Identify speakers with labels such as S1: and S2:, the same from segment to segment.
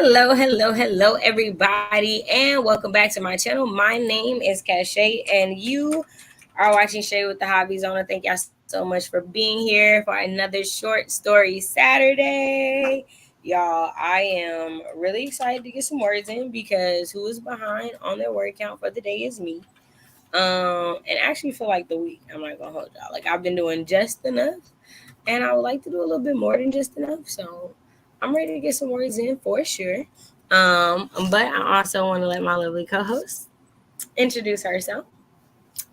S1: Hello, everybody, and welcome back to my channel. My name is Shay, and you are watching Shay with the Hobby Zone. Thank y'all so much for being here for another short story Saturday. Y'all, I am really excited to get some words in because who is behind on their word count for the day is me. And actually for like the week, I'm not gonna hold y'all. Like I've been doing just enough, and I would like to do a little bit more than just enough. So I'm ready to get some words in for sure. But I also want to let my lovely co-host introduce herself.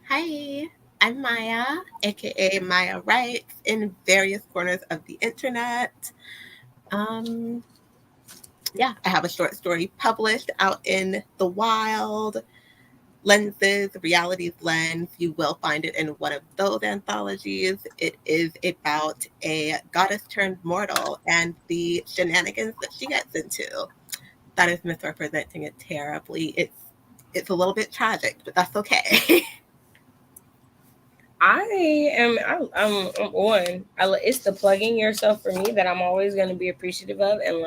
S2: Hi, I'm Maya, aka Maya Writes, in various corners of the internet. Yeah, I have a short story published out in the wild. Lenses, Realities Lens. You will find it in one of those anthologies. It is about a goddess turned mortal and the shenanigans that she gets into. That is misrepresenting it terribly. It's a little bit tragic, but that's okay.
S1: I'm one. It's the plugging yourself for me that I'm always going to be appreciative of and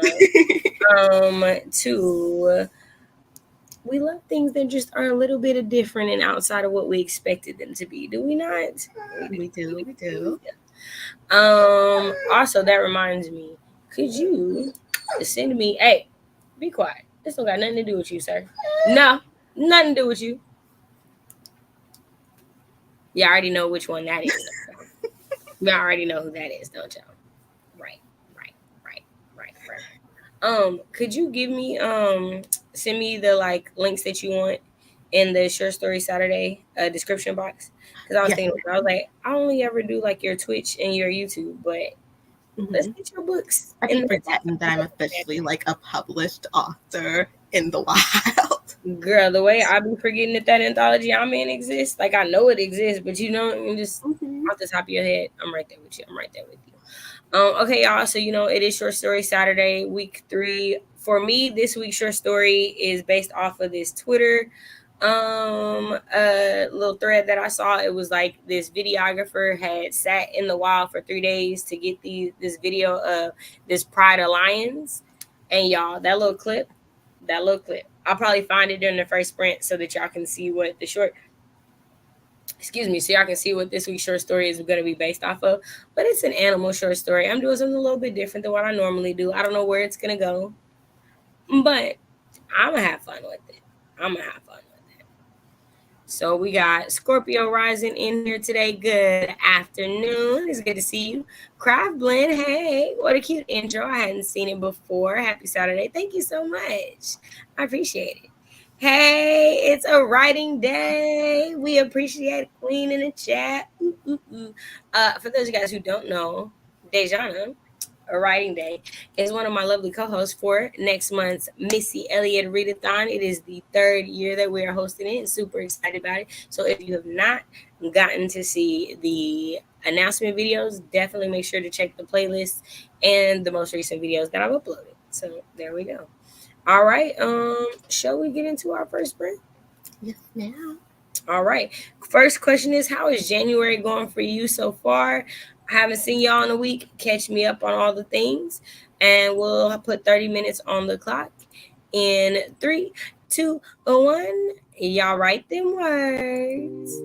S1: love. Two, we love things that just are a little bit different and outside of what we expected them to be. Do we not?
S2: We do.
S1: Also, that reminds me. Could you send me? Hey, be quiet. This don't got nothing to do with you, sir. No, nothing to do with you. You already know which one that is. You already know who that is, don't y'all? Right. Could you give me send me the like links that you want in the Short Story Saturday description box? Because I was thinking, I was like, I only ever do like your Twitch and your YouTube, but let's get your books.
S2: I keep forgetting that I'm officially like a published author in the wild.
S1: Girl, the way I be forgetting that anthology I'm in exists, like I know it exists, but you know, just off the top of your head, I'm right there with you. Okay, y'all. So it is Short Story Saturday, week 3. For me, this week's short story is based off of this Twitter little thread that I saw. It was like this videographer had sat in the wild for 3 days to get this video of this pride of lions. And y'all, that little clip, I'll probably find it during the first sprint so that y'all can see what so y'all can see what this week's short story is going to be based off of. But it's an animal short story. I'm doing something a little bit different than what I normally do. I don't know where it's going to go, but I'm going to have fun with it. So we got Scorpio rising in here today. Good afternoon. It's good to see you. Craft Blend, hey, what a cute intro. I hadn't seen it before. Happy Saturday. Thank you so much. I appreciate it. Hey, it's a writing day. We appreciate Queen in the chat. For those of you guys who don't know, Dejana, a writing day, is one of my lovely co-hosts for next month's Missy Elliott Readathon. It is the 3rd year that we are hosting it and super excited about it. So if you have not gotten to see the announcement videos, definitely make sure to check the playlist and the most recent videos that I've uploaded. So there we go. All right. Shall we get into our first sprint?
S2: Yes, ma'am.
S1: All right. First question is, how is January going for you so far? I haven't seen y'all in a week. Catch me up on all the things, and we'll put 30 minutes on the clock. In 3, 2, 1. Y'all write them words.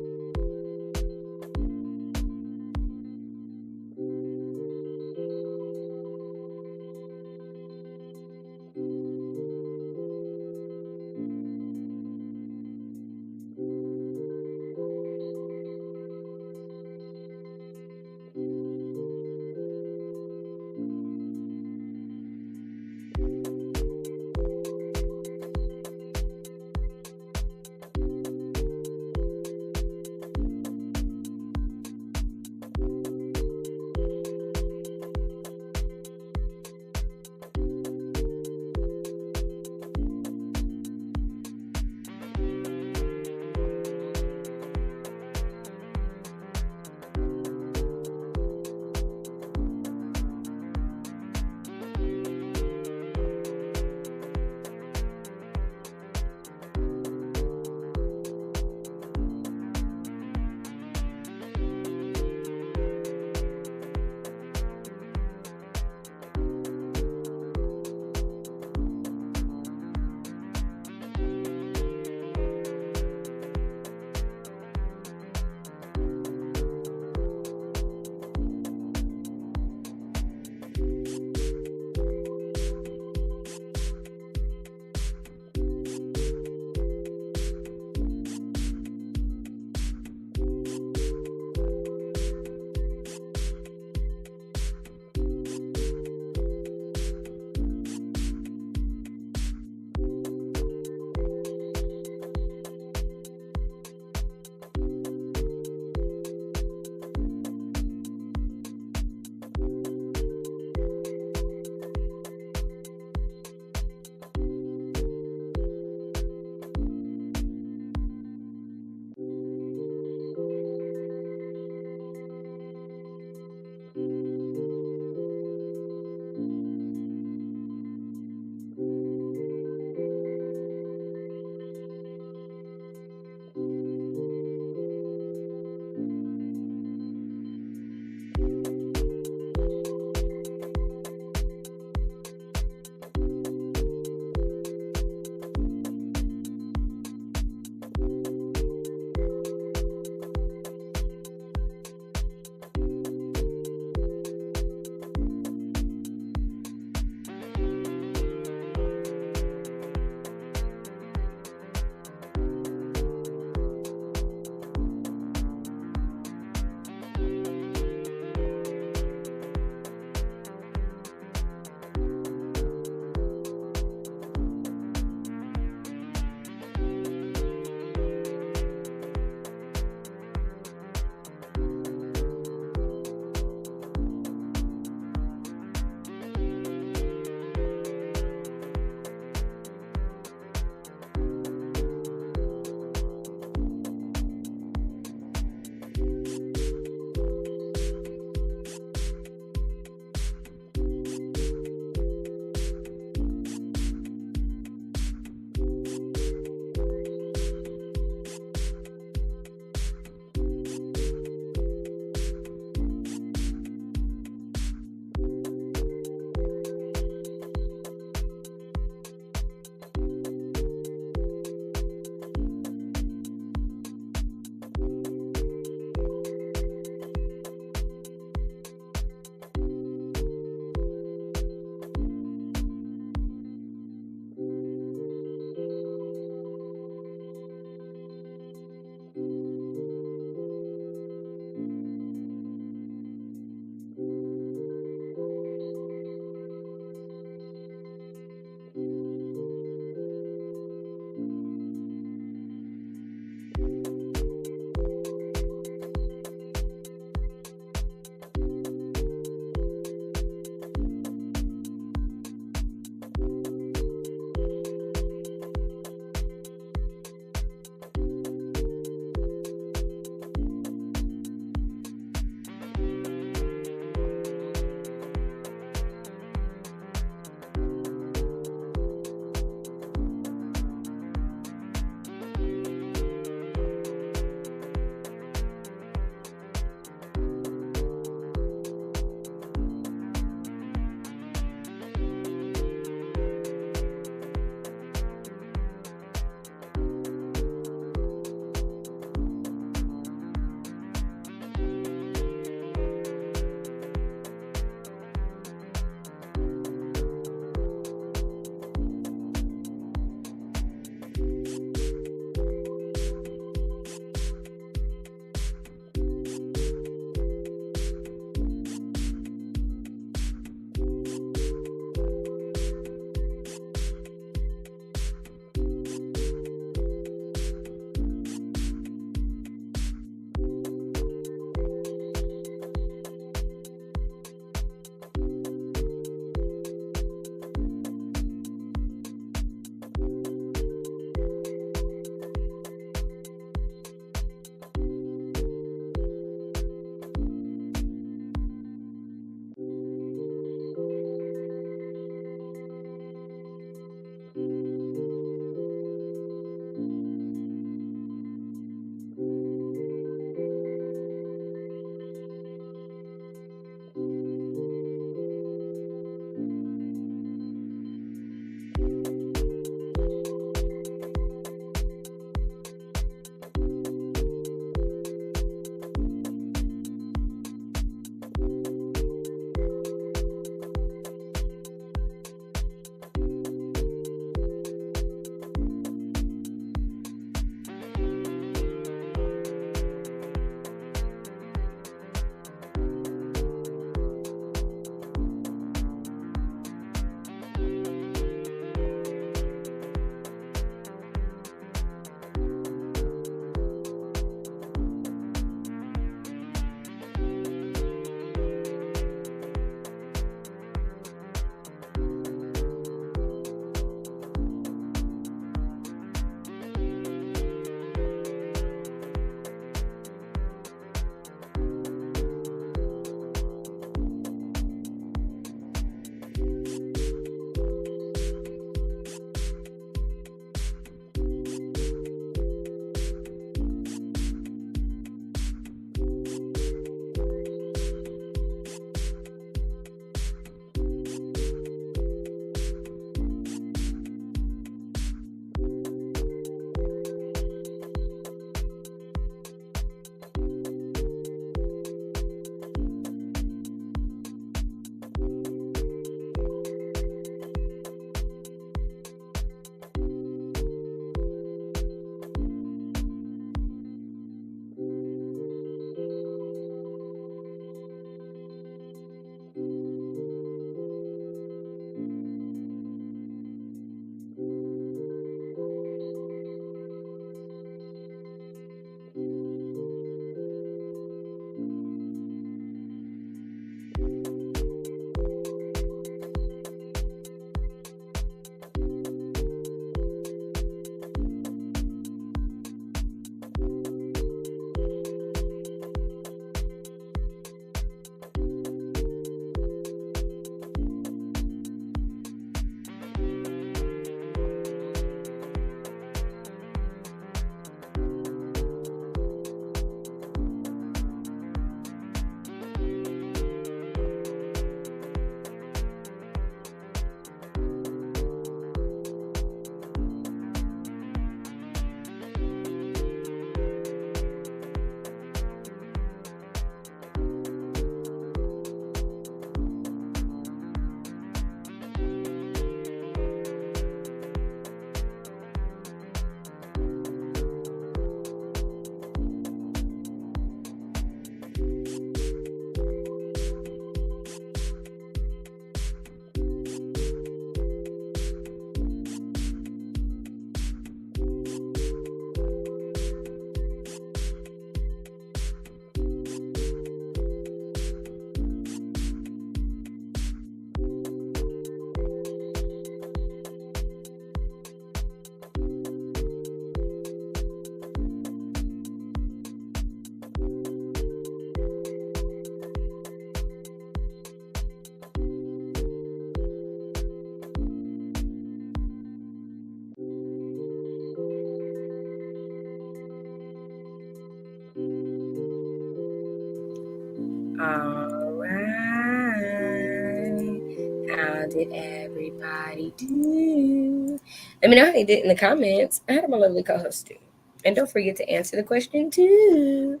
S1: did everybody do? Let me know how you did in the comments. I had my lovely co-host too. And don't forget to answer the question too.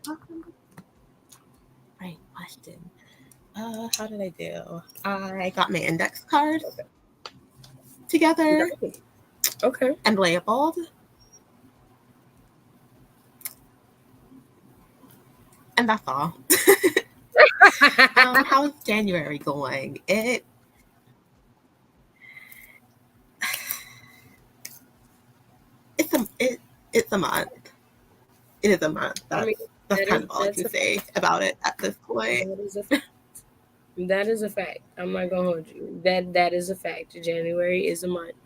S2: Right question. How did I do? I got my index card together.
S1: Okay.
S2: And labeled. And that's all. How's January going? It's a month. It is a month. That's kind of all I can say about it at this point.
S1: That is a fact. I'm not gonna hold you. That is a fact. January is a month.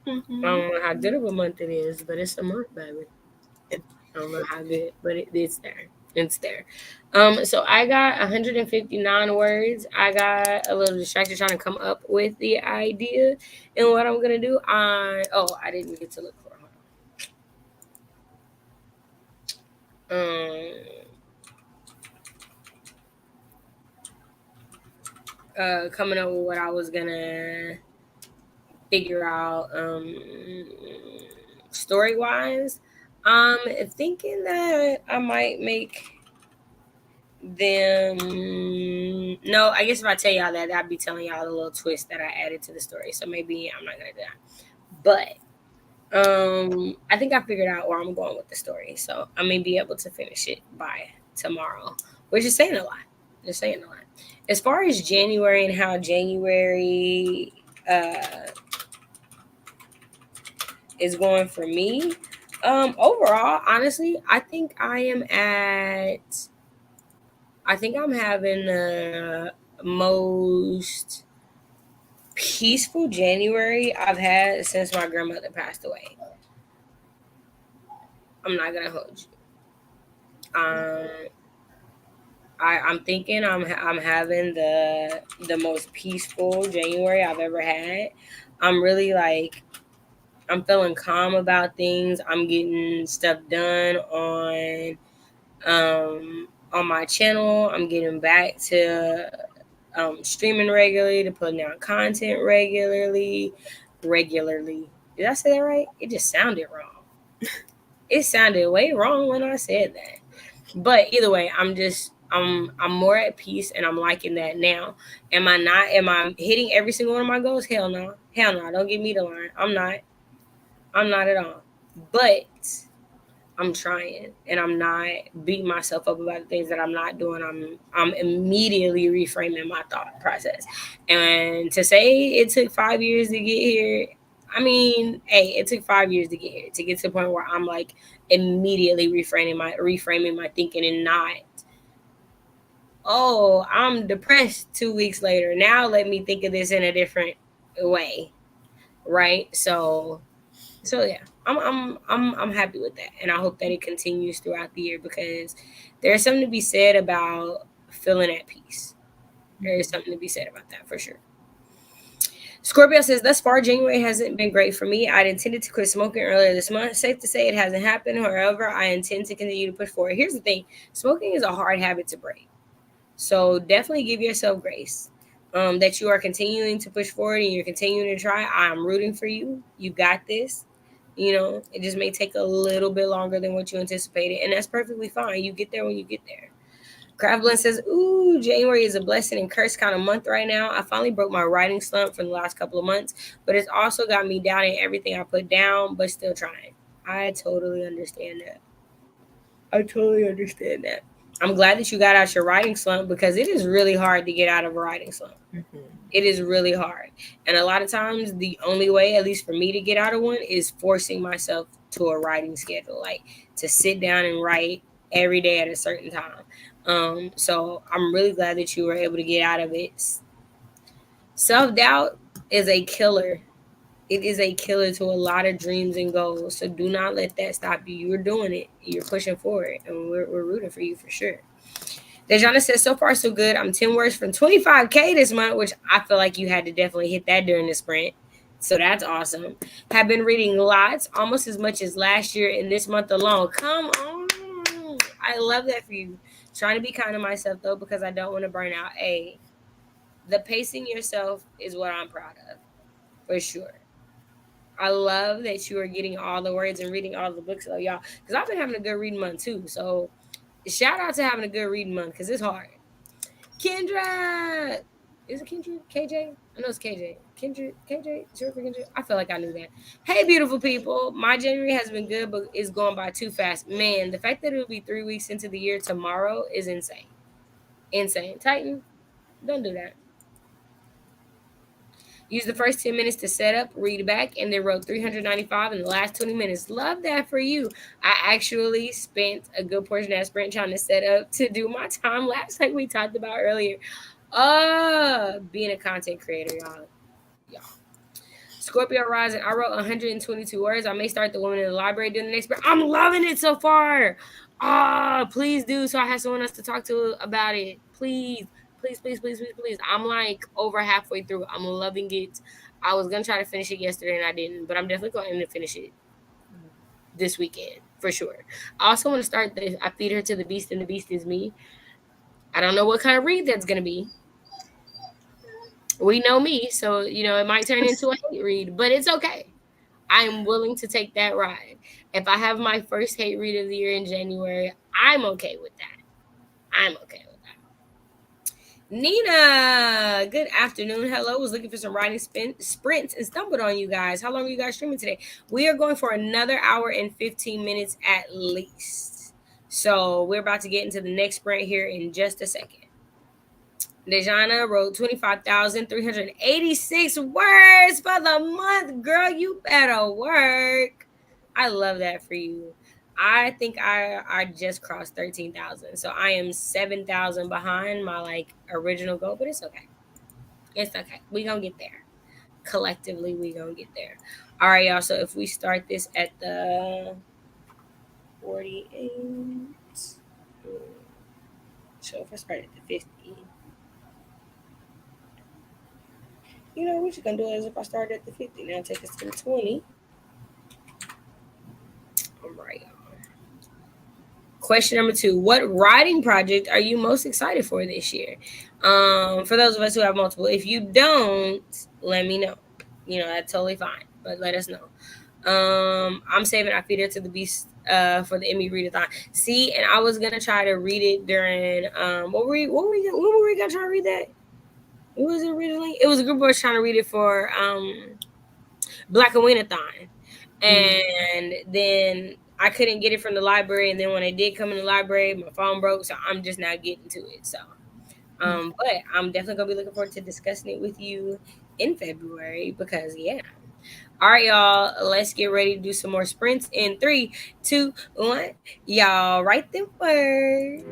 S2: Mm-hmm.
S1: I don't know how good of a month it is, but it's a month, baby. I don't know how good, but it's there. It's there. So I got 159 words. I got a little distracted trying to come up with the idea and what I'm gonna do. I didn't get to look for it. Coming up with what I was gonna figure out story wise. I'm thinking that I might make them. No, I guess if I tell y'all that, I'd be telling y'all the little twist that I added to the story. So maybe I'm not gonna do that. But I think I figured out where I'm going with the story. So I may be able to finish it by tomorrow, which is saying a lot. Just saying a lot. As far as January and how January is going for me, overall, honestly, I think I'm having the most peaceful January I've had since my grandmother passed away. I'm not gonna hold you. I'm thinking I'm having the most peaceful January I've ever had. I'm really I'm feeling calm about things. I'm getting stuff done on my channel. I'm getting back to streaming regularly, to putting out content regularly. Did I say that right? It just sounded wrong. It sounded way wrong when I said that. But either way, I'm more at peace and I'm liking that now. Am I hitting every single one of my goals? Hell no. Hell no. Don't give me the line. I'm not at all. But I'm trying and I'm not beating myself up about the things that I'm not doing. I'm immediately reframing my thought process. And to say it took 5 years to get here, I mean, hey, it took 5 years to get here, to get to the point where I'm immediately reframing my thinking and not, oh, I'm depressed 2 weeks later. Now let me think of this in a different way. Right? So yeah, I'm happy with that, and I hope that it continues throughout the year because there's something to be said about feeling at peace. There is something to be said about that for sure. Scorpio says, thus far, January hasn't been great for me. I'd intended to quit smoking earlier this month. Safe to say it hasn't happened. However, I intend to continue to push forward. Here's the thing. Smoking is a hard habit to break. So definitely give yourself grace. That you are continuing to push forward and you're continuing to try. I'm rooting for you. You got this. You know, it just may take a little bit longer than what you anticipated, and that's perfectly fine. You get there when you get there. Craftblend says, ooh, January is a blessing and curse kind of month right now. I finally broke my writing slump from the last couple of months, but it's also got me doubting everything I put down, but still trying. I totally understand that. I'm glad that you got out your writing slump because it is really hard to get out of a writing slump. Mm-hmm. It is really hard. And a lot of times the only way, at least for me, to get out of one is forcing myself to a writing schedule, like to sit down and write every day at a certain time. So I'm really glad that you were able to get out of it. Self-doubt is a killer. It is a killer to a lot of dreams and goals. So do not let that stop you. You're doing it. You're pushing forward. And we're rooting for you for sure. Dejana says, so far so good. I'm 10 words from 25K this month, which I feel like you had to definitely hit that during the sprint. So that's awesome. Have been reading lots, almost as much as last year in this month alone. Come on. I love that for you. Trying to be kind to myself, though, because I don't want to burn out. Hey, The pacing yourself is what I'm proud of, for sure. I love that you are getting all the words and reading all the books, of y'all. Because I've been having a good reading month too. So shout out to having a good reading month because it's hard. Kendra, is it Kendra? KJ? I know it's KJ. Kendra, KJ, short for Kendra. I feel like I knew that. Hey, beautiful people. My January has been good, but it's going by too fast. Man, the fact that it'll be 3 weeks into the year tomorrow is insane. Insane. Titan, don't do that. Use the first 10 minutes to set up, read back, and then wrote 395 in the last 20 minutes. Love that for you. I actually spent a good portion of that sprint trying to set up to do my time lapse like we talked about earlier. Being a content creator, y'all. Scorpio rising. I wrote 122 words. I may start the woman in the library doing the next. I'm loving it so far. Please do, so I have someone else to talk to about it. Please, please, please, please, please, please. I'm like over halfway through. I'm loving it. I was gonna try to finish it yesterday and I didn't, but I'm definitely going to finish it this weekend for sure. I also want to start the I Feed Her to the Beast and the Beast is Me. I don't know what kind of read that's gonna be. We know me, so it might turn into a hate read, but it's okay. I'm willing to take that ride. If I have my first hate read of the year in January, I'm okay with that. I'm okay with that. Nina, good afternoon. Hello. Was looking for some writing sprints and stumbled on you guys. How long are you guys streaming today? We are going for another hour and 15 minutes at least. So we're about to get into the next sprint here in just a second. Dejana wrote 25,386 words for the month. Girl, you better work. I love that for you. I think I just crossed 13,000. So I am 7,000 behind my original goal, but it's okay. It's okay. We gonna get there. Collectively, we gonna get there. All right, y'all. So if we start this at the 48. So if I start at the 50. We're just gonna do it as if I started at the 50. Now take us to the 20. All right, y'all. Question number 2. What writing project are you most excited for this year? For those of us who have multiple, if you don't, let me know. That's totally fine, but let us know. I'm saving I Feed Her to the Beast for the Emmy readathon. See, and I was gonna try to read it during when were we gonna try to read that? What was it originally? It was a group of us trying to read it for Black and Winathon. And then I couldn't get it from the library. And then when I did come in the library, my phone broke. So I'm just now getting to it. So, but I'm definitely going to be looking forward to discussing it with you in February because, yeah. All right, y'all, let's get ready to do some more sprints in 3, 2, 1. Y'all write them words.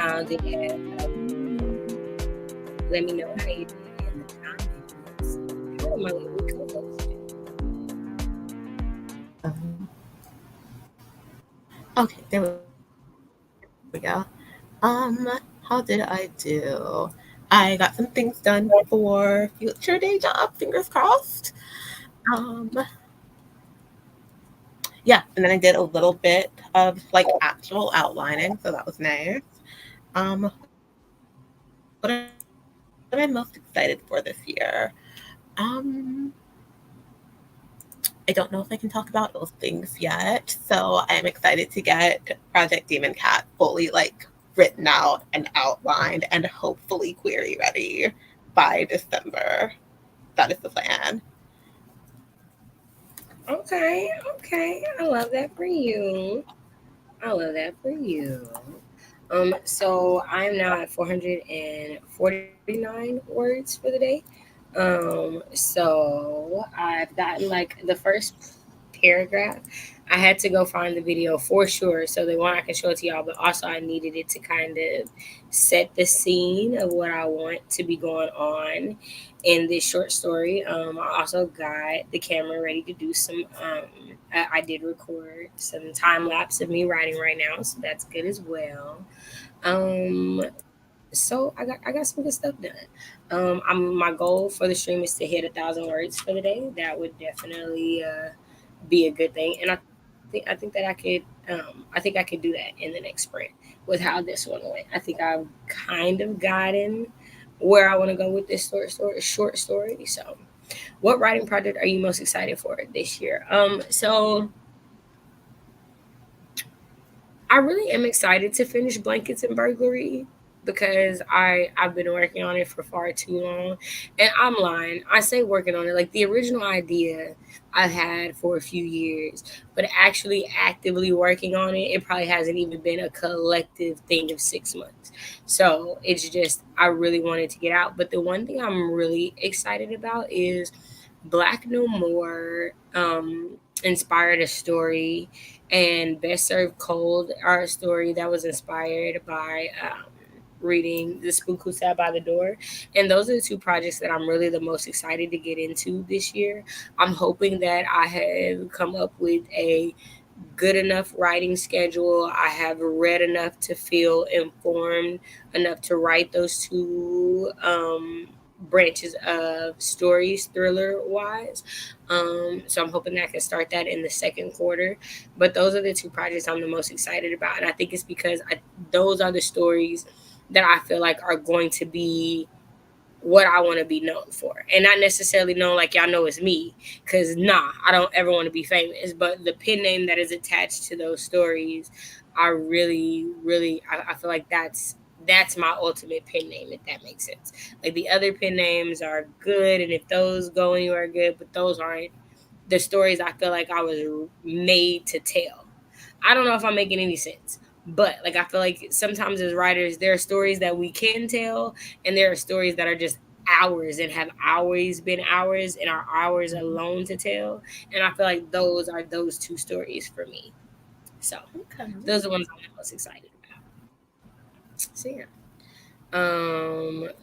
S1: found it at. Let me know how you did in the comments. How am I going to co-host?
S2: Okay, there we go. How did I do? I got some things done for future day job, fingers crossed. Um, yeah, and then I did a little bit of like actual outlining, so that was nice. What am I most excited for this year? Um, I don't know if I can talk about those things yet. So I'm excited to get Project Demon Cat fully like written out and outlined and hopefully query ready by December. That is the plan.
S1: Okay, okay. I love that for you. I love that for you. So I'm now at 449 words for the day. So I've gotten like the first paragraph. I had to go find the video for sure. So the one I can show it to y'all, but also I needed it to kind of set the scene of what I want to be going on in this short story. I also got the camera ready to do some. I did record some time lapse of me writing right now, so that's good as well. Um, so I got some good stuff done. My goal for the stream is to hit 1,000 words for the day. That would definitely be a good thing, and I think that I think I could do that in the next sprint with how this one went. I think I've kind of gotten where I want to go with this short story. So, what writing project are you most excited for this year? So I really am excited to finish Blankets and Burglary because I've been working on it for far too long. And I'm lying. I say working on it like the original idea I've had for a few years, but actually actively working on it, it probably hasn't even been a collective thing of 6 months. So it's just I really wanted to get out. But the one thing I'm really excited about is Black No More inspired a story, and Best Served Cold are a story that was inspired by reading The Spook Who Sat by the Door. And those are the two projects that I'm really the most excited to get into this year. I'm hoping that I have come up with a good enough writing schedule. I have read enough to feel informed enough to write those two branches of stories, thriller wise. So I'm hoping that I can start that in the second quarter. But those are the two projects I'm the most excited about, and I think it's because those are the stories that I feel like are going to be what I want to be known for, and not necessarily known like y'all know it's me. Cause I don't ever want to be famous. But the pen name that is attached to those stories, I really, really, I feel like that's my ultimate pen name, if that makes sense. Like the other pen names are good, and if those go anywhere, good. But those aren't the stories I feel like I was made to tell. I don't know if I'm making any sense. But like I feel like sometimes as writers, there are stories that we can tell, and there are stories that are just ours and have always been ours and are ours alone to tell. And I feel like those are those two stories for me. So
S2: Okay.
S1: those are the ones I'm most excited about. So yeah.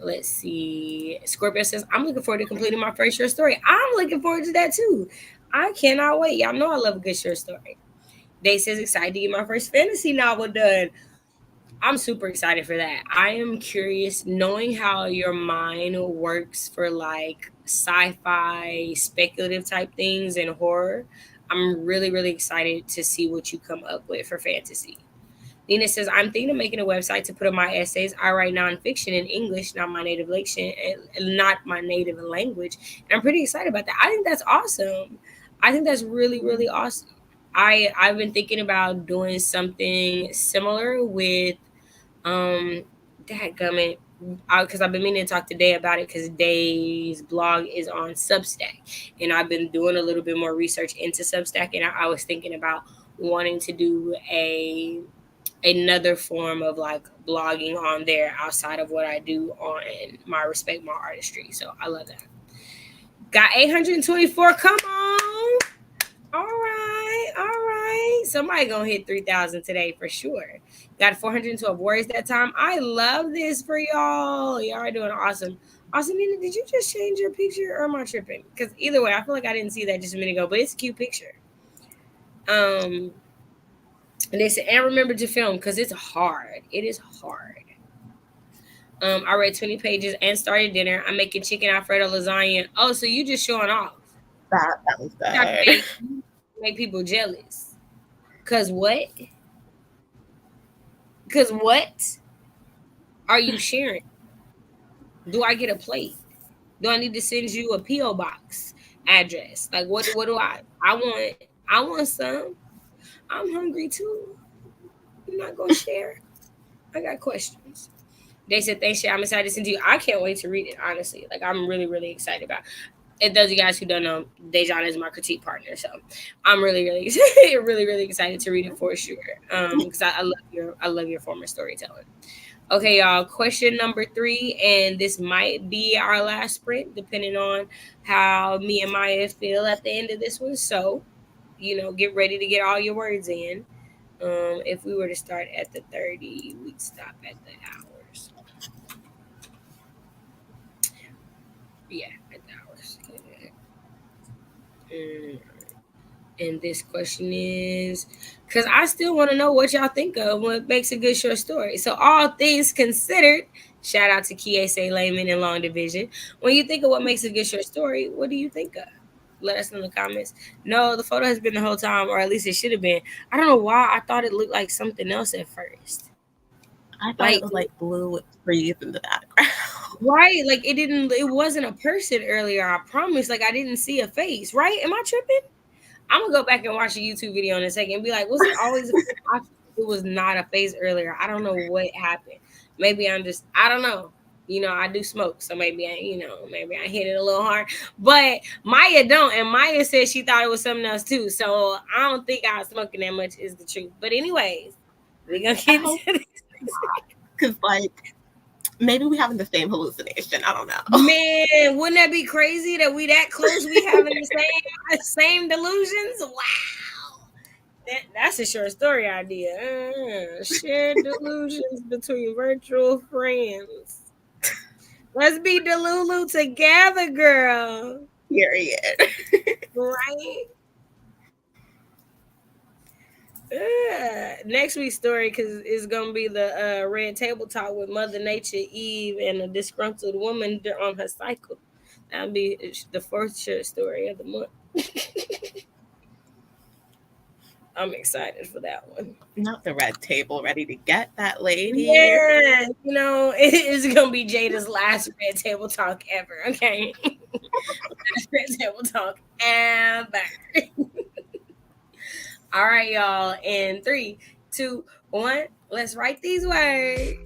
S1: Let's see. Scorpio says, I'm looking forward to completing my first short story. I'm looking forward to that too. I cannot wait. Y'all know I love a good short story. Day says excited to get my first fantasy novel done. I'm super excited for that. I am curious, knowing how your mind works for like sci-fi, speculative type things and horror. I'm really, really excited to see what you come up with for fantasy. Nina says, I'm thinking of making a website to put up my essays. I write nonfiction in English, not my native language. And I'm pretty excited about that. I think that's awesome. I think that's really, really awesome. I've been thinking about doing something similar with dadgummit, because I've been meaning to talk to Day about it because Day's blog is on Substack, and I've been doing a little bit more research into Substack, and I was thinking about wanting to do another form of like blogging on there outside of what I do on my Respect My Artistry. So I love that. Got 824. Come on. All right. somebody gonna hit 3,000 today for sure. Got 412 words that time. I love this for y'all. Y'all are doing awesome. Also, Nina, did you just change your picture or am I tripping? Because either way, I feel like I didn't see that just a minute ago, but it's a cute picture. And they said, and remember to film because it's hard. It is hard. I read 20 pages and started dinner. I'm making chicken Alfredo lasagna. Oh, so you just showing off.
S2: That was
S1: Make,
S2: good.
S1: make people jealous. Cause what? Cause what are you sharing? Do I get a plate? Do I need to send you a PO box address? Like what do I want some. I'm hungry too. I'm not gonna share. I got questions. They said thanks, Shay. I'm excited to send you. I can't wait to read it, honestly. Like I'm really, really excited about it. And those of you guys who don't know, Dejan is my critique partner. So I'm really, really excited, really, really excited to read it for sure. Because I love your former storytelling. Okay, y'all. Question number 3, and this might be our last sprint, depending on how me and Maya feel at the end of this one. So, get ready to get all your words in. If we were to start at the 30, we'd stop at the hours. Yeah, at the hours. And this question is because I still want to know what y'all think of what makes a good short story. So, all things considered, shout out to Kiese Layman in Long Division. When you think of what makes a good short story, what do you think of? Let us know in the comments. No, the photo has been the whole time, or at least it should have been. I don't know why I thought it looked like something else at first.
S2: I thought it was like blue with trees in the background.
S1: Right, like it wasn't a person earlier, I promise. Like I didn't see a face, right? Am I tripping? I'm gonna go back and watch a YouTube video in a second and be like, was it always it was not a face earlier? I don't know what happened. Maybe I don't know. I do smoke, so maybe maybe I hit it a little hard. But Maya don't, and Maya said she thought it was something else too. So I don't think I was smoking that much is the truth. But anyways, we're gonna get into this.
S2: Because maybe we having the same hallucination. I don't know.
S1: Man, wouldn't that be crazy that we that close? We having the same delusions? Wow. That's a short story idea. Shared delusions between virtual friends. Let's be Delulu together, girl.
S2: Period.
S1: Right? Next week's story because it's gonna be the red table talk with Mother Nature, Eve, and a disgruntled woman on her cycle. That'll be the first short story of the month. I'm excited for that one.
S2: Not the red table, ready to get that lady.
S1: Yeah, it's gonna be Jada's last red table talk ever. Okay, last red table talk ever. All right, y'all. In 3, 2, 1, let's write these words.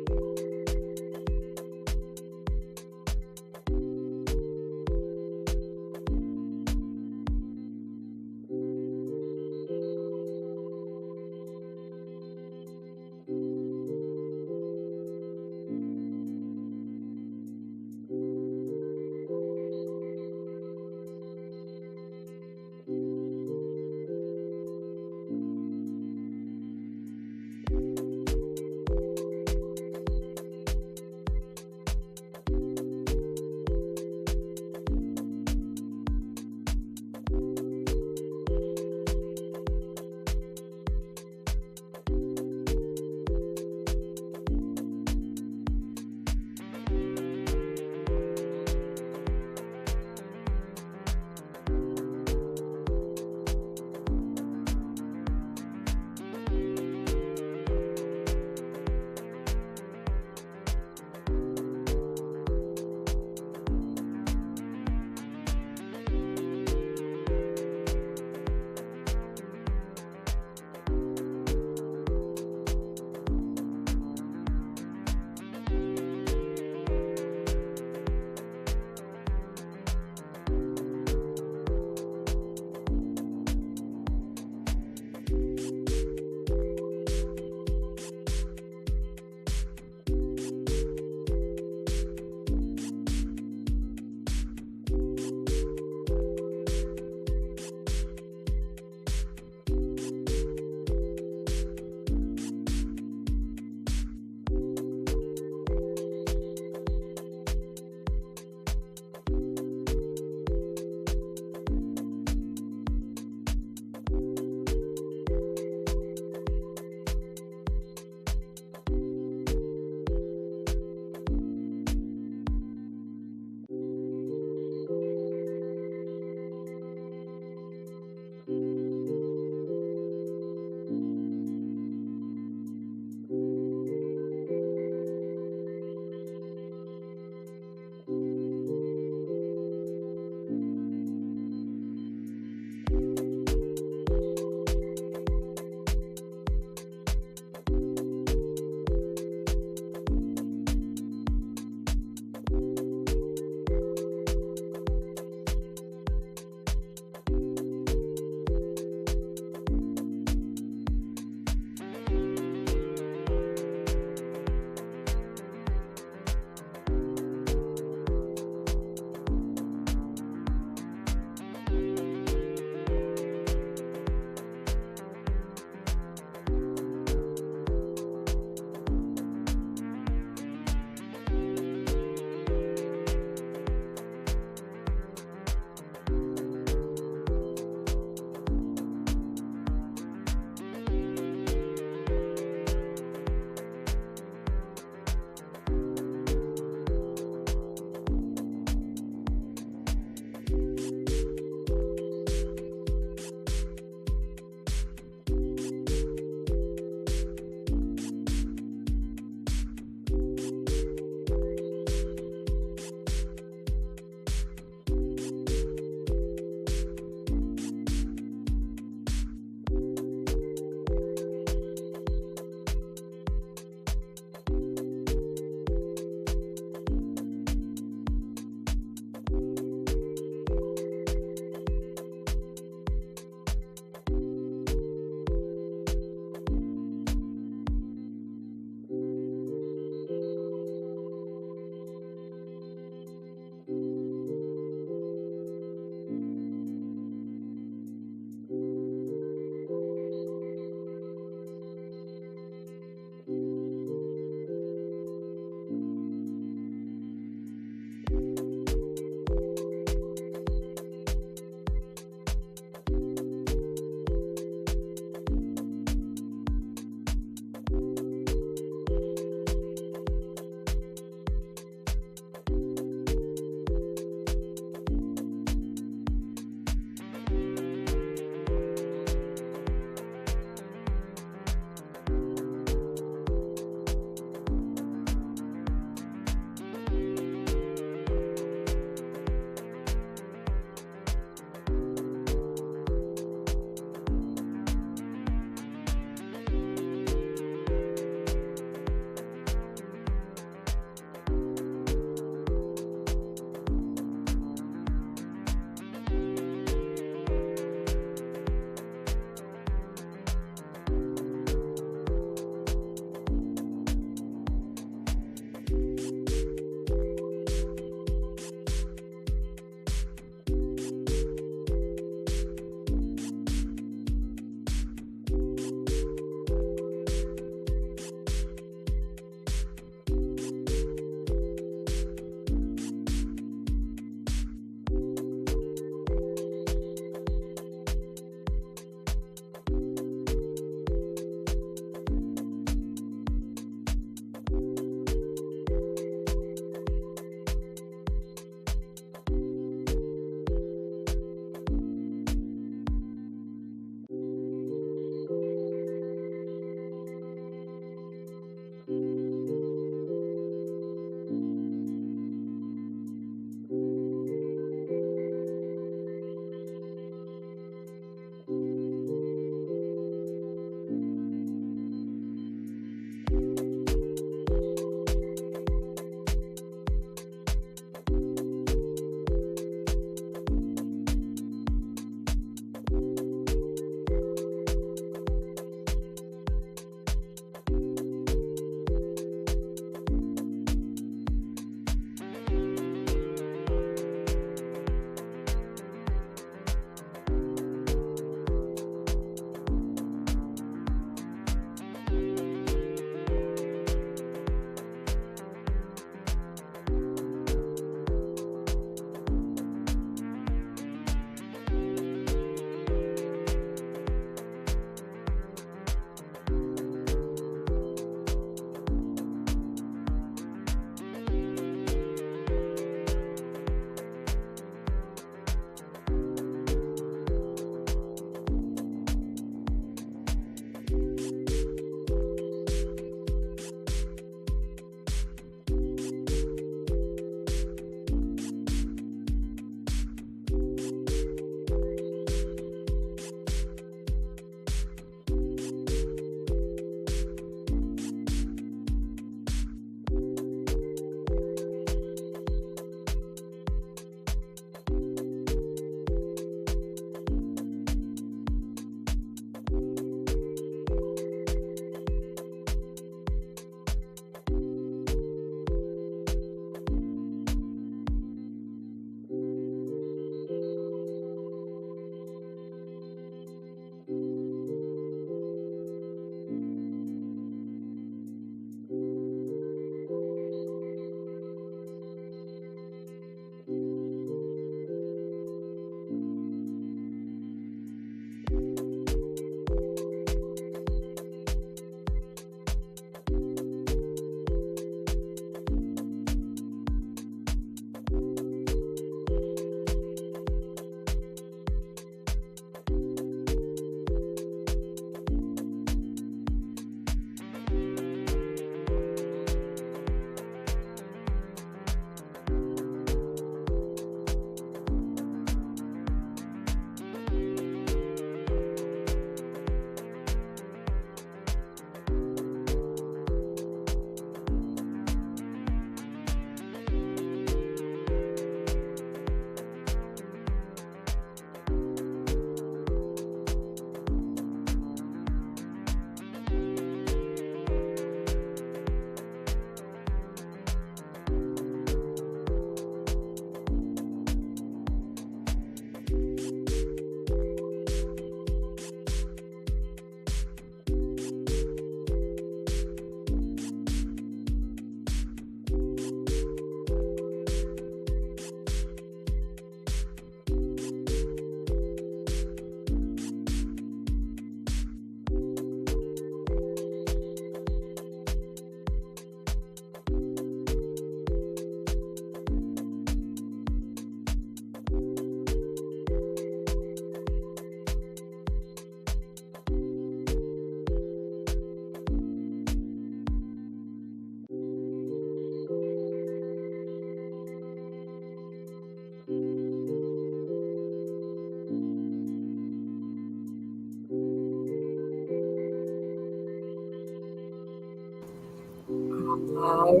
S1: How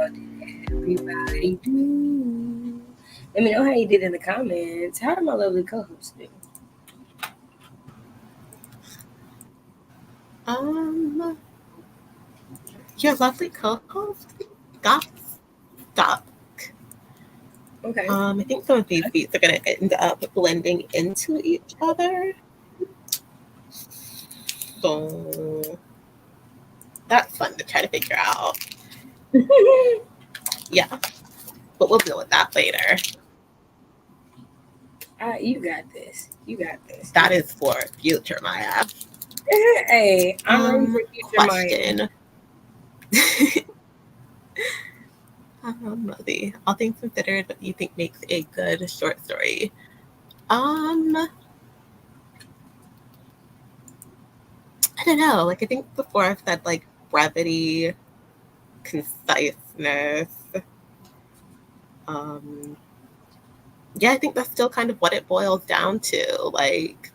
S1: did everybody do? Let me know how you did in the comments. How did my lovely co-host do?
S2: Your lovely co-host got stuck.
S1: Okay.
S2: I think some of these beats are gonna end up blending into each other. So that's fun to try to figure out. Yeah, but we'll deal with that later.
S1: You got this. You got this.
S2: That is for future Maya.
S1: Hey, I'm ready for future Maya.
S2: Question. All things considered, what do you think makes a good short story? I don't know. Like I think before I've said like brevity, conciseness. Yeah, I think that's still kind of what it boils down to. Like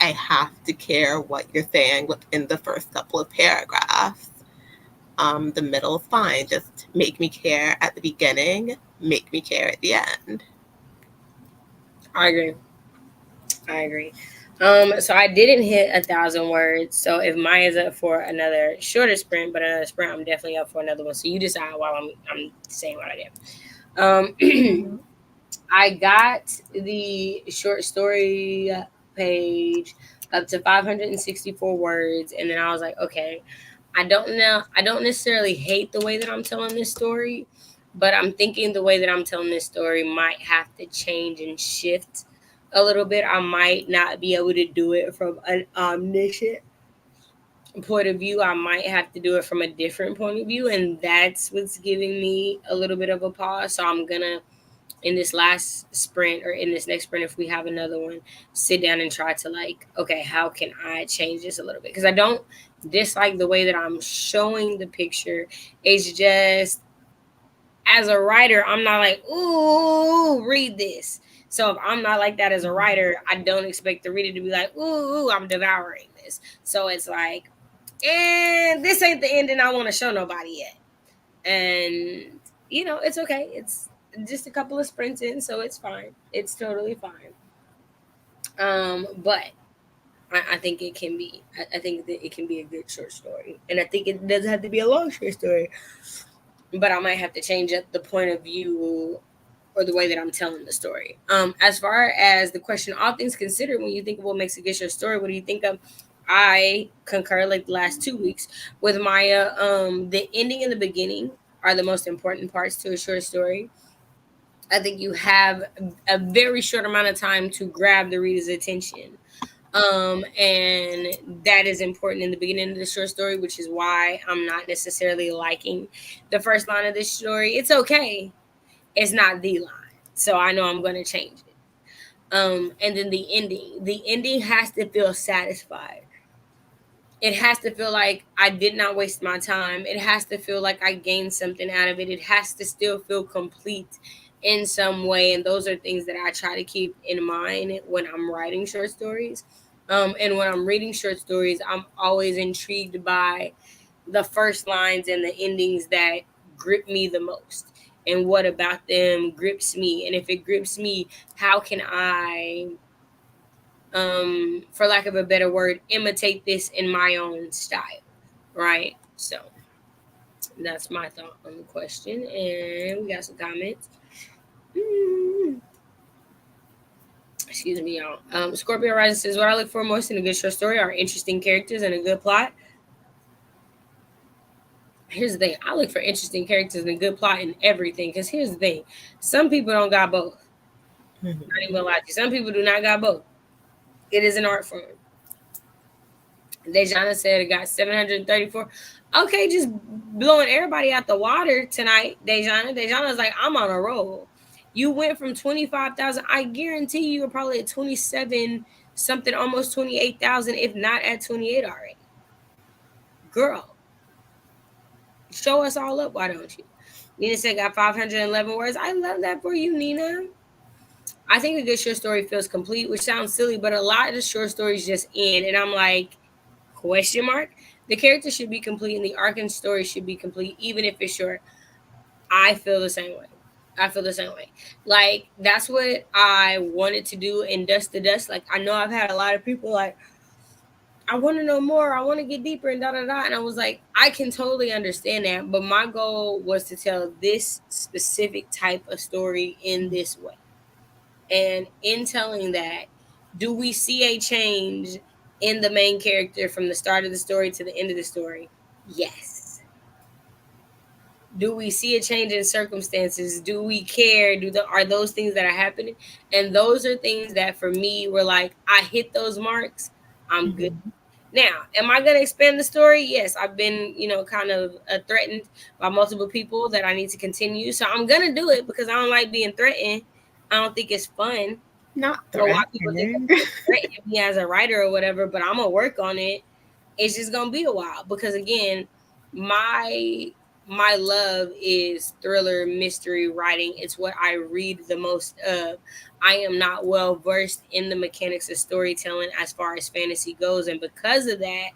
S2: I have to care what you're saying within the first couple of paragraphs. The middle is fine. Just make me care at the beginning, make me care at the end.
S1: I agree. So I didn't hit 1,000 words. So if Maya's up for another shorter sprint, but another sprint, I'm definitely up for another one. So you decide while I'm saying what I did. I got the short story page up to 564 words, and then I was like, okay, I don't necessarily hate the way that I'm telling this story, but I'm thinking the way that I'm telling this story might have to change and shift a little bit. I might not be able to do it from an omniscient point of view. I might have to do it from a different point of view, and that's what's giving me a little bit of a pause. So I'm gonna, in this last sprint or in this next sprint, if we have another one, sit down and try to like, okay, how can I change this a little bit? Because I don't dislike the way that I'm showing the picture. It's just, as a writer, I'm not like, ooh, read this. So if I'm not like that as a writer, I don't expect the reader to be like, ooh, I'm devouring this. So it's like, and this ain't the ending I want to show nobody yet. And it's okay. It's just a couple of sprints in, so it's fine. It's totally fine. But I think it can be. I think that it can be a good short story, and I think it doesn't have to be a long short story. But I might have to change up the point of view or the way that I'm telling the story. As far as the question, all things considered, when you think of what makes a good short story, what do you think of? I concur, like the last 2 weeks with Maya. The ending and the beginning are the most important parts to a short story. I think you have a very short amount of time to grab the reader's attention. And that is important in the beginning of the short story, which is why I'm not necessarily liking the first line of this story. It's okay. It's not the line. So I know I'm going to change it. And then the ending. The ending has to feel satisfied. It has to feel like I did not waste my time. It has to feel like I gained something out of it. It has to still feel complete in some way. And those are things that I try to keep in mind when I'm writing short stories. And when I'm reading short stories, I'm always intrigued by the first lines and the endings that grip me the most. And what about them grips me? And if it grips me, how can I, for lack of a better word, imitate this in my own style, right? So that's my thought on the question, and we got some comments. Excuse me, y'all. Scorpio Rising says, what I look for most in a good short story are interesting characters and a good plot. Here's the thing. I look for interesting characters and a good plot in everything, because here's the thing. Some people don't got both. Not even gonna lie to you. Some people do not got both. It is an art form. Dejana said it got 734. Okay, just blowing everybody out the water tonight, Dejana. Dejana's like, I'm on a roll. You went from 25,000. I guarantee you were probably at 27 something, almost 28,000, if not at 28 already. Girl, show us all up, why don't you? Nina said got 511 words. I love that for you, Nina. I think a good short story feels complete, which sounds silly, but a lot of the short stories just end, and I'm like, question mark. The character should be complete and the arc and story should be complete, even if it's short. I feel the same way. I feel the same way. Like, that's what I wanted to do in Dust to Dust. Like, I know I've had a lot of people like, I want to know more. I want to get deeper and da da da. And I was like, I can totally understand that. But my goal was to tell this specific type of story in this way. And in telling that, do we see a change in the main character from the start of the story to the end of the story? Yes. Do we see a change in circumstances? Do we care? Are those things that are happening? And those are things that for me were like, I hit those marks. I'm good. Now, am I going to expand the story? Yes, I've been, kind of threatened by multiple people that I need to continue. So I'm going to do it because I don't like being threatened. I don't think it's fun.
S2: Not
S1: A lot of people think I'm threatening me as a writer or whatever, but I'm going to work on it. It's just going to be a while because, again, my love is thriller mystery writing. It's what I read the most of. I am not well versed in the mechanics of storytelling as far as fantasy goes, and because of that,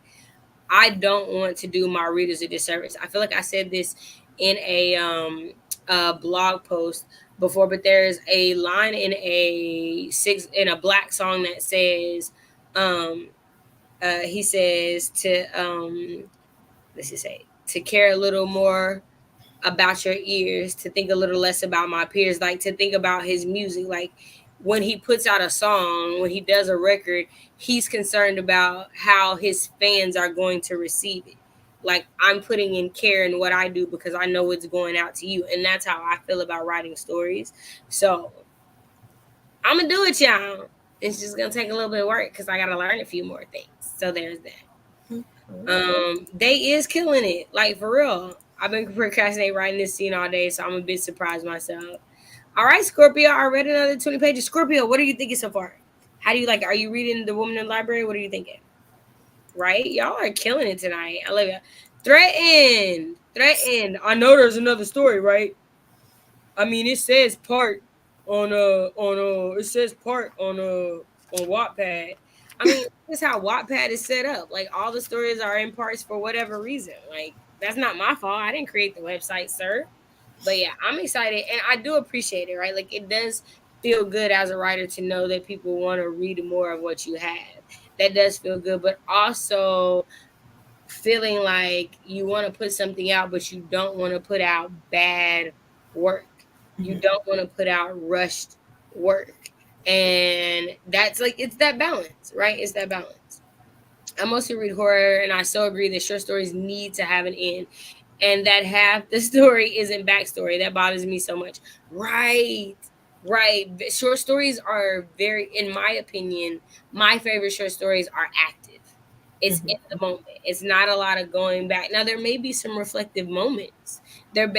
S1: I don't want to do my readers a disservice. I feel like I said this in a blog post before, but there's a line in a Black song that says, he says to let's just say, to care a little more about your ears, to think a little less about my peers, like to think about his music. Like when he puts out a song, when he does a record, he's concerned about how his fans are going to receive it. Like, I'm putting in care in what I do because I know it's going out to you. And that's how I feel about writing stories. So I'm going to do it, y'all. It's just going to take a little bit of work because I got to learn a few more things. So there's that. They is killing it. Like, for real. I've been procrastinating writing this scene all day, so I'm a bit surprised myself. All right, Scorpio, I read another 20 pages. Scorpio, what are you thinking so far? How do you like it? Are you reading The Woman in the Library? What are you thinking? Right? Y'all are killing it tonight. I love you. Threatened. I know there's another story, right? I mean, it says part on Wattpad. I mean, this is how Wattpad is set up. Like, all the stories are in parts for whatever reason. Like, that's not my fault. I didn't create the website, sir. But yeah, I'm excited and I do appreciate it, right? Like, it does feel good as a writer to know that people want to read more of what you have. That does feel good, but also feeling like you want to put something out, but you don't want to put out bad work. You don't want to put out rushed work. And that's like, it's that balance, right? It's that balance. I mostly read horror, and I so agree that short stories need to have an end, and that half the story isn't backstory. That bothers me so much. Right. Short stories are very, in my opinion, my favorite short stories are active. It's in the moment. It's not a lot of going back. Now, there may be some reflective moments. There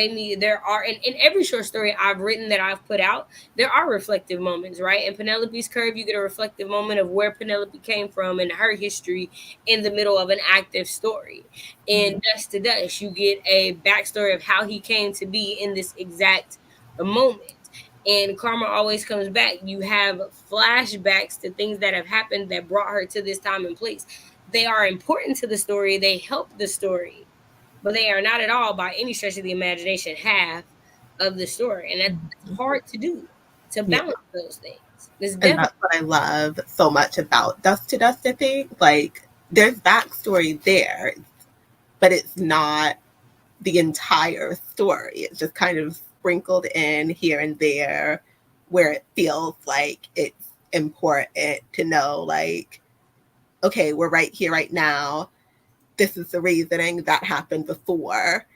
S1: are, in every short story I've written that I've put out, there are reflective moments, right? In Penelope's Curve, you get a reflective moment of where Penelope came from and her history in the middle of an active story. In Dust to Dust, you get a backstory of how he came to be in this exact moment. And Karma Always Comes Back, you have flashbacks to things that have happened that brought her to this time and place. They are important to the story. They help the story, but they are not at all, by any stretch of the imagination, half of the story. And that's hard to do, to balance those things.
S2: And that's what I love so much about Dust to Dust, I think. Like, there's backstory there, but it's not the entire story. It's just kind of sprinkled in here and there where it feels like it's important to know, like, okay, we're right here, right now. This is the reasoning that happened before.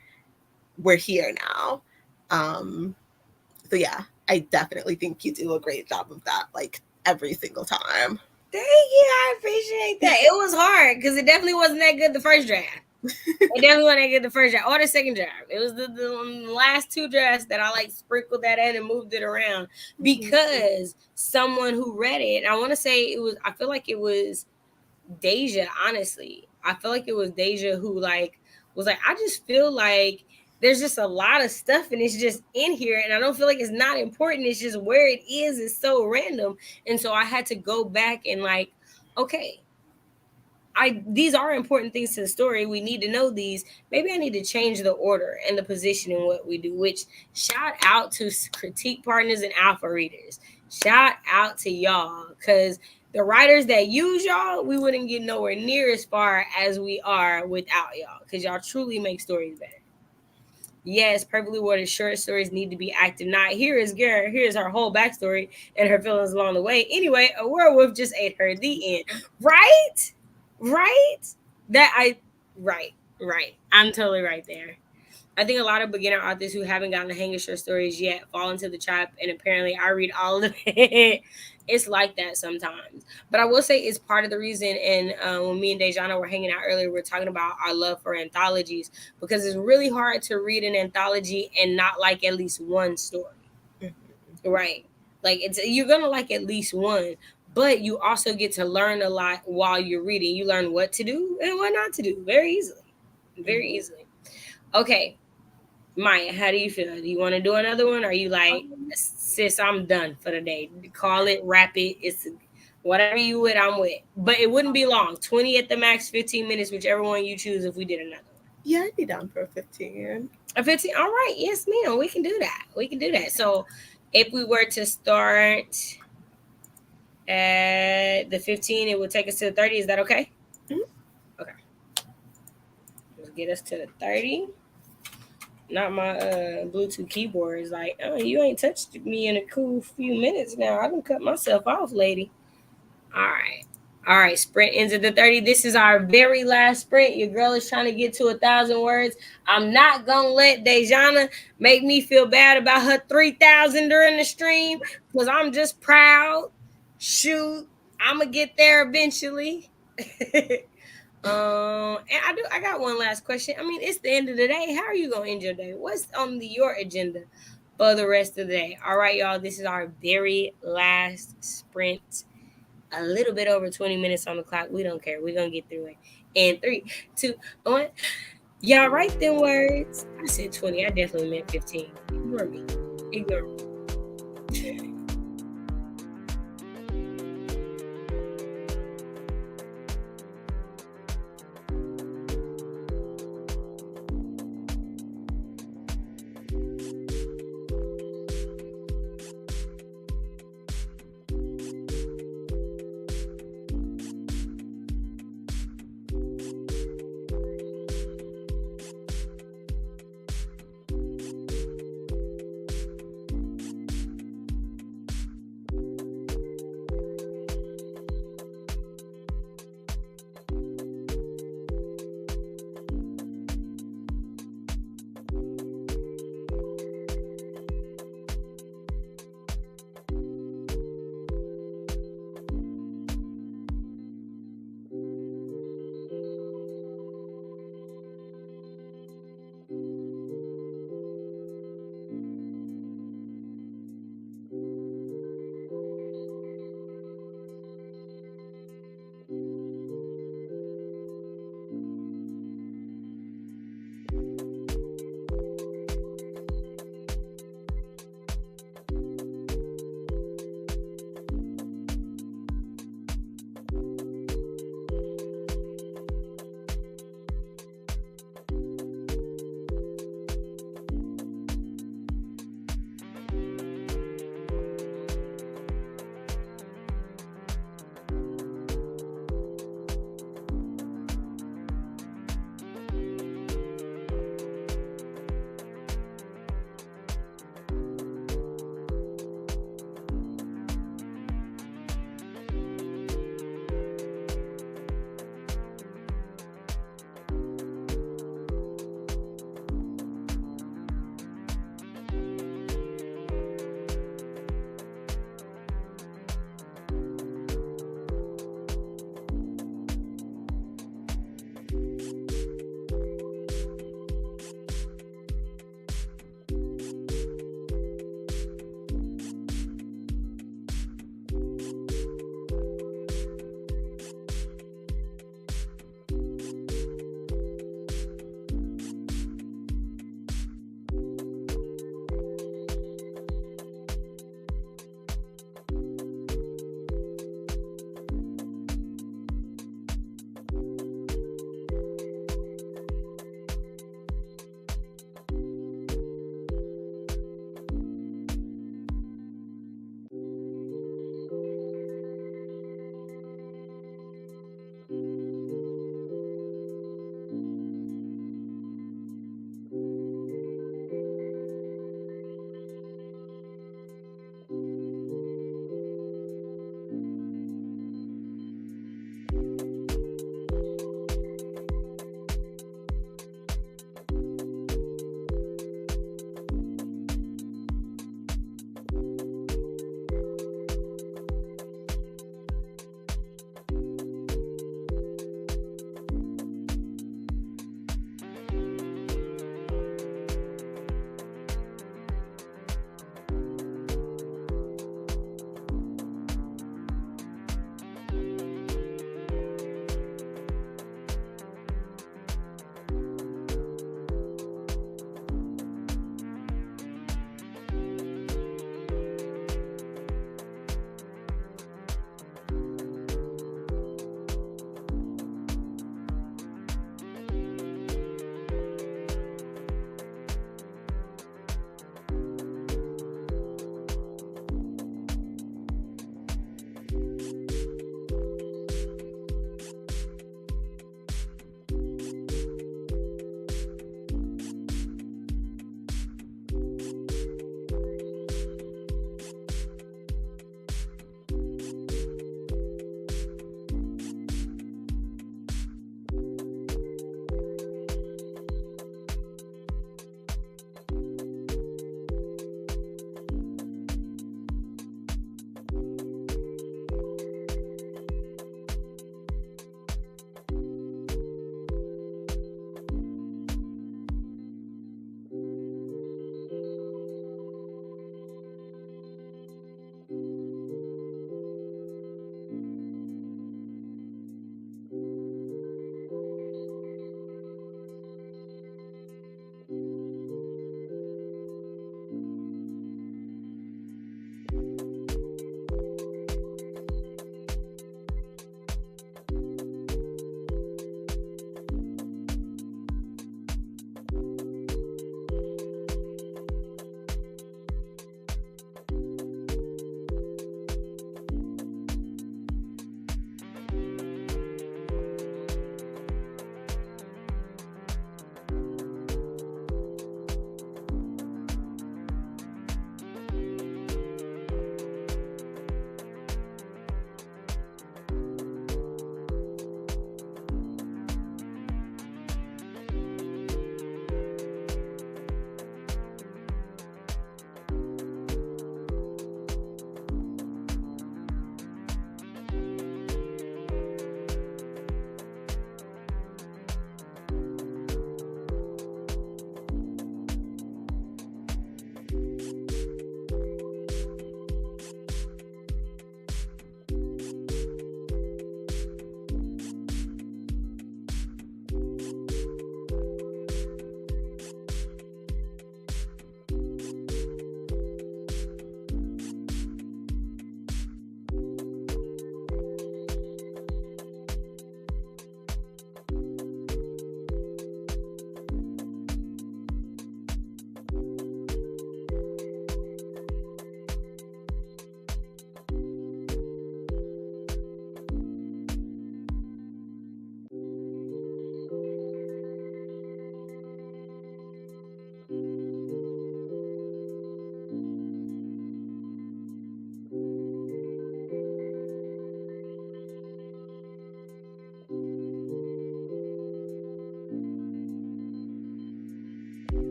S2: We're here now. So yeah, I definitely think you do a great job of that, like, every single time.
S1: Thank you. I appreciate that. It was hard because it definitely wasn't that good the first draft. It definitely wasn't that good the first draft or the second draft. It was the last two drafts that I like sprinkled that in and moved it around because someone who read it, and I want to say I feel like it was Deja, honestly. I feel like it was Deja who was like, I just feel like there's just a lot of stuff and it's just in here and I don't feel like it's not important. It's just where it is so random. And so I had to go back and like, okay, these are important things to the story. We need to know these. Maybe I need to change the order and the position in what we do, which shout out to critique partners and alpha readers. Shout out to y'all, because the writers that use y'all, we wouldn't get nowhere near as far as we are without y'all, because y'all truly make stories better. Yes, perfectly worded short stories need to be active. Not here is Garrett. Here's her whole backstory and her feelings along the way. Anyway, a werewolf just ate her. The end. Right? Right? Right. I'm totally right there. I think a lot of beginner authors who haven't gotten the hang of short stories yet fall into the trap, and apparently I read all of it. It's like that sometimes. But I will say it's part of the reason, and when me and Dejana were hanging out earlier, we are talking about our love for anthologies, because it's really hard to read an anthology and not like at least one story. Mm-hmm. Right? Like, you're going to like at least one, but you also get to learn a lot while you're reading. You learn what to do and what not to do very easily. Very easily. Okay. Maya, how do you feel? Do you want to do another one? Or are you like, sis, I'm done for the day? Call it, wrap it. It's whatever you with, I'm with. But it wouldn't be long. 20 at the max, 15 minutes, whichever one you choose if we did another one.
S2: Yeah, I'd be down for a 15.
S1: A 15? All right. Yes, ma'am. We can do that. So if we were to start at the 15, it would take us to the 30. Is that okay? Mm-hmm. Okay. Let's get us to the 30. Not my Bluetooth keyboard is like, oh, you ain't touched me in a cool few minutes now. I done cut myself off, lady. All right. Sprint ends at the 30. This is our very last sprint. Your girl is trying to get to 1,000 words. I'm not gonna let Dejana make me feel bad about her 3,000 during the stream, because I'm just proud. Shoot, I'm gonna get there eventually. And I got one last question. I mean, it's the end of the day. How are you gonna end your day? What's on your agenda for the rest of the day? All right, y'all. This is our very last sprint. A little bit over 20 minutes on the clock. We don't care. We're gonna get through it. And 3, 2, 1. Y'all write them words. I said 20. I definitely meant 15. Ignore me.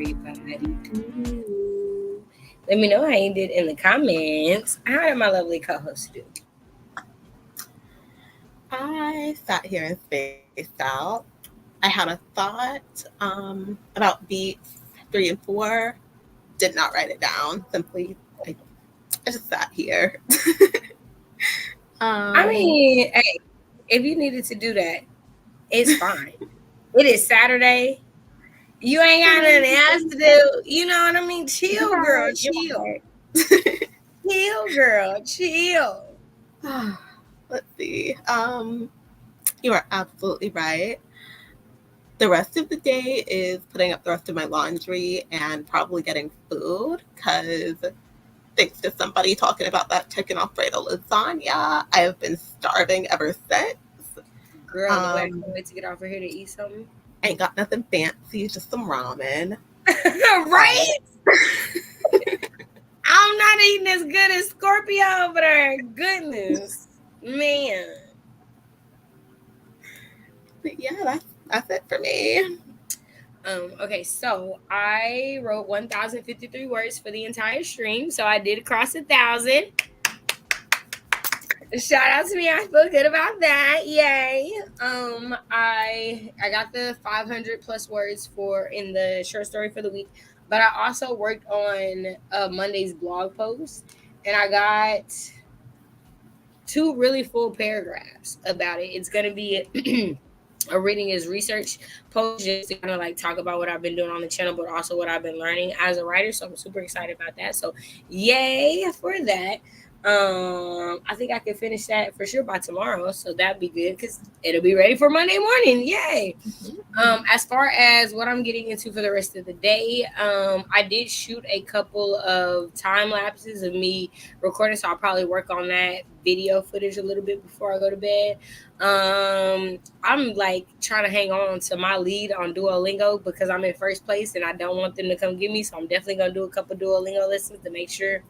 S1: everybody do? Let me know how you did in the comments. How did my lovely co-host do?
S2: I sat here and spaced out. I had a thought about beats 3 and 4. Did not write it down. Simply, I just sat here.
S1: I mean, hey, if you needed to do that, it's fine. It is Saturday. You ain't got nothing else to do. You know what I mean? Chill, girl. Chill. Chill, girl. Chill.
S2: Let's see. You are absolutely right. The rest of the day is putting up the rest of my laundry and probably getting food because thanks to somebody talking about that chicken Alfredo lasagna, I have been starving ever since.
S1: Girl, I can't wait to get off of here to eat something.
S2: Ain't got nothing fancy, just some ramen.
S1: Right? I'm not eating as good as Scorpio over there. Goodness. Man.
S2: But yeah, that's it for me.
S1: Okay, so I wrote 1,053 words for the entire stream. So I did cross 1,000. Shout out to me. I feel good about that. Yay. I got the 500 plus words for in the short story for the week, but I also worked on Monday's blog post, and I got 2 really full paragraphs about it. It's gonna be a reading is research post just to kind of like talk about what I've been doing on the channel, but also what I've been learning as a writer. So I'm super excited about that. So yay for that. I think I can finish that for sure by tomorrow, so that'd be good because it'll be ready for Monday morning. Yay. As far as what I'm getting into for the rest of the day, I did shoot a couple of time lapses of me recording, so I'll probably work on that video footage a little bit before I go to bed. I'm like trying to hang on to my lead on Duolingo because I'm in first place and I don't want them to come get me, so I'm definitely gonna do a couple Duolingo lessons to make sure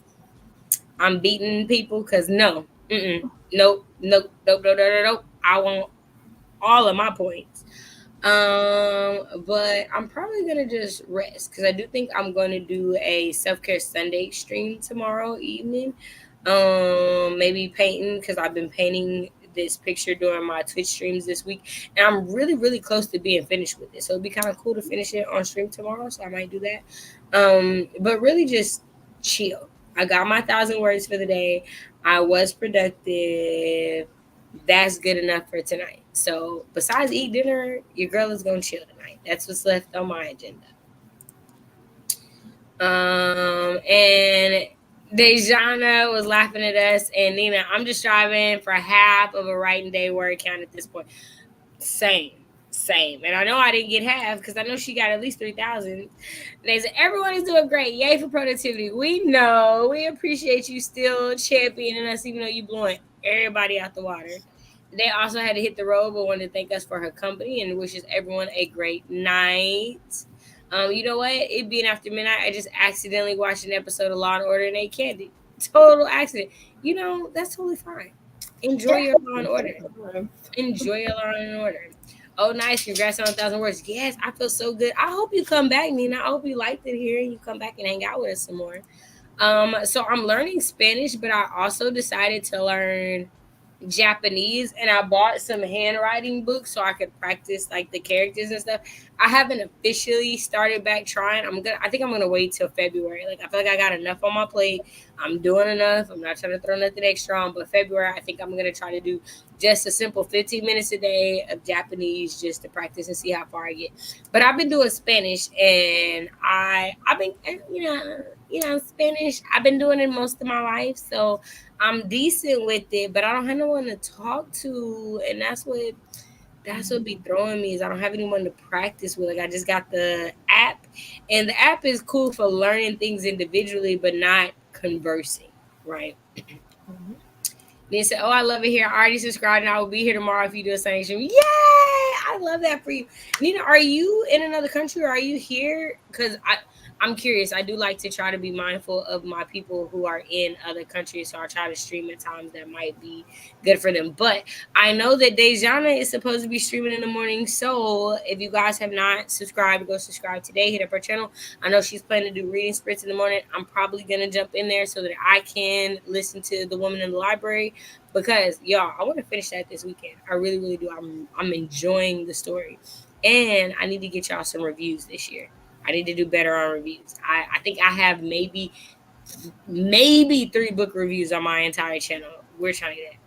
S1: I'm beating people. Because nope. I want all of my points. But I'm probably gonna just rest because I do think I'm gonna do a self-care Sunday stream tomorrow evening. Maybe painting because I've been painting this picture during my Twitch streams this week, and I'm really, really close to being finished with it. So it'd be kind of cool to finish it on stream tomorrow. So I might do that. But really just chill. I got my 1,000 words for the day. I was productive. That's good enough for tonight. So besides eat dinner, your girl is gonna chill tonight. That's what's left on my agenda. And Dejana was laughing at us, and Nina, I'm just striving for half of a writing day word count at this point. Same. And I know I didn't get half because I know she got at least 3,000. They said everyone is doing great. Yay for productivity. We know. We appreciate you still championing us, even though you blowing everybody out the water. They also had to hit the road, but wanted to thank us for her company and wishes everyone a great night. You know what? It being after midnight, I just accidentally watched an episode of Law and Order and ate candy. Total accident. You know, that's totally fine. Enjoy your Law and Order. Enjoy your Law and Order. Oh, nice. Congrats on 1,000 words. Yes, I feel so good. I hope you come back, Nina. I hope you liked it here and you come back and hang out with us some more. So I'm learning Spanish, but I also decided to learn Japanese, and I bought some handwriting books so I could practice like the characters and stuff. I haven't officially started back trying. I think I'm gonna wait till February. Like I feel like I got enough on my plate. I'm doing enough. I'm not trying to throw nothing extra on, but February I think I'm gonna try to do just a simple 15 minutes a day of Japanese just to practice and see how far I get. But I've been doing Spanish, and I've been Spanish. I've been doing it most of my life, so I'm decent with it, but I don't have no one to talk to, and that's what be throwing me is I don't have anyone to practice with. Like I just got the app, and the app is cool for learning things individually, but not conversing, right? They said, "Oh, I love it here. I already subscribed, and I will be here tomorrow if you do a Sunday stream." Yay! I love that for you. Nina, are you in another country or are you here? Because I'm curious. I do like to try to be mindful of my people who are in other countries, so I try to stream at times that might be good for them. But I know that Dejana is supposed to be streaming in the morning, so if you guys have not subscribed, go subscribe today. Hit up her channel. I know she's planning to do reading sprints in the morning. I'm probably gonna jump in there so that I can listen to The Woman in the Library because y'all, I want to finish that this weekend. I really, really do. I'm enjoying the story, and I need to get y'all some reviews this year. I need to do better on reviews. I think I have maybe 3 book reviews on my entire channel. We're trying to get it.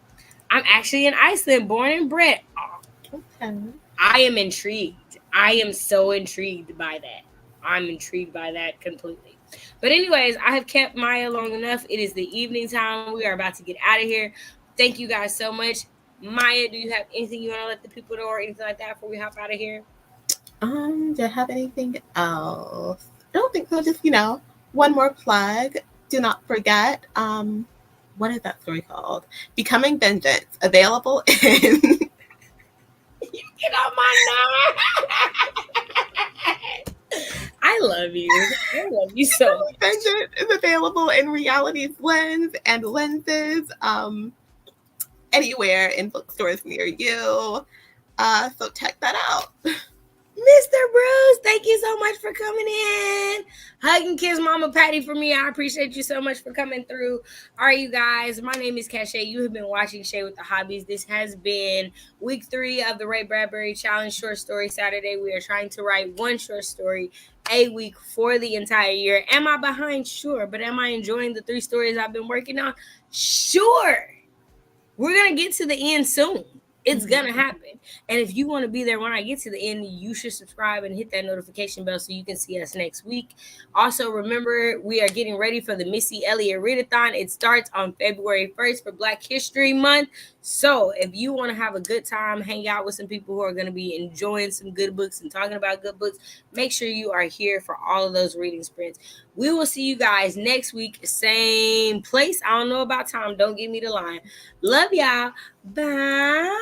S1: I'm actually in Iceland, born and bred. Oh,
S2: Okay.
S1: I am intrigued. I am so intrigued by that. I'm intrigued by that completely. But anyways, I have kept Maya long enough. It is the evening time. We are about to get out of here. Thank you guys so much. Maya, do you have anything you want to let the people know or anything like that before we hop out of here?
S2: Do I have anything else? I don't think so. Just, one more plug. Do not forget, what is that story called? Becoming Vengeance. Available in
S1: You get on my nerve. I love you. I love you so much.
S2: Vengeance is available in Reality's Lens and Lenses, anywhere in bookstores near you. So check that out.
S1: Mr. Bruce, thank you so much for coming in. Hug and kiss Mama Patty for me. I appreciate you so much for coming through. All right, you guys. My name is Cache. You have been watching Shay with the Hobbies. This has been week 3 of the Ray Bradbury Challenge Short Story Saturday. We are trying to write one short story a week for the entire year. Am I behind? Sure. But am I enjoying the 3 stories I've been working on? Sure. We're going to get to the end soon. It's going to happen. And if you want to be there when I get to the end, you should subscribe and hit that notification bell so you can see us next week. Also, remember, we are getting ready for the Missy Elliott Readathon. It starts on February 1st for Black History Month. So if you want to have a good time, hang out with some people who are going to be enjoying some good books and talking about good books, make sure you are here for all of those reading sprints. We will see you guys next week, same place. I don't know about time. Don't give me the line. Love y'all. Bye.